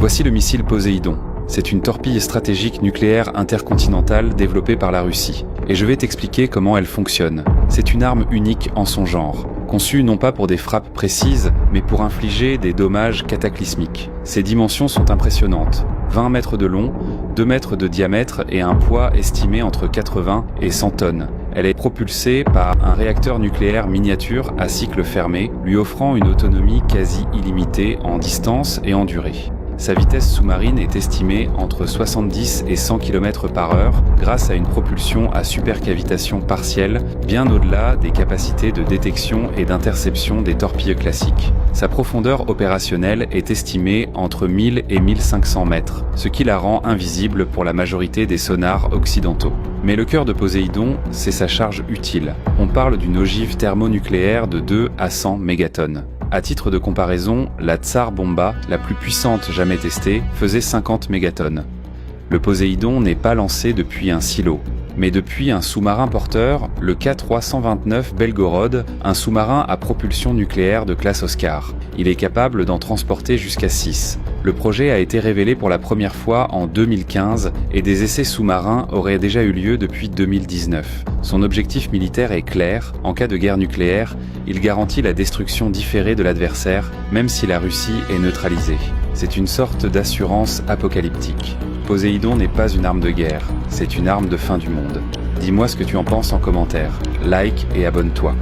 Voici le missile Poséidon. C'est une torpille stratégique nucléaire intercontinentale développée par la Russie. Et je vais t'expliquer comment elle fonctionne. C'est une arme unique en son genre, conçue non pas pour des frappes précises, mais pour infliger des dommages cataclysmiques. Ses dimensions sont impressionnantes. 20 mètres de long, 2 mètres de diamètre et un poids estimé entre 80 et 100 tonnes. Elle est propulsée par un réacteur nucléaire miniature à cycle fermé, lui offrant une autonomie quasi illimitée en distance et en durée. Sa vitesse sous-marine est estimée entre 70 et 100 km/h grâce à une propulsion à supercavitation partielle, bien au-delà des capacités de détection et d'interception des torpilles classiques. Sa profondeur opérationnelle est estimée entre 1000 et 1500 mètres, ce qui la rend invisible pour la majorité des sonars occidentaux. Mais le cœur de Poséidon, c'est sa charge utile. On parle d'une ogive thermonucléaire de 2 à 100 mégatonnes. À titre de comparaison, la Tsar Bomba, la plus puissante jamais testée, faisait 50 mégatonnes. Le Poséidon n'est pas lancé depuis un silo, mais depuis un sous-marin porteur, le K329 Belgorod, un sous-marin à propulsion nucléaire de classe Oscar. Il est capable d'en transporter jusqu'à 6. Le projet a été révélé pour la première fois en 2015 et des essais sous-marins auraient déjà eu lieu depuis 2019. Son objectif militaire est clair, en cas de guerre nucléaire, il garantit la destruction différée de l'adversaire, même si la Russie est neutralisée. C'est une sorte d'assurance apocalyptique. Poséidon n'est pas une arme de guerre, c'est une arme de fin du monde. Dis-moi ce que tu en penses en commentaire. Like et abonne-toi.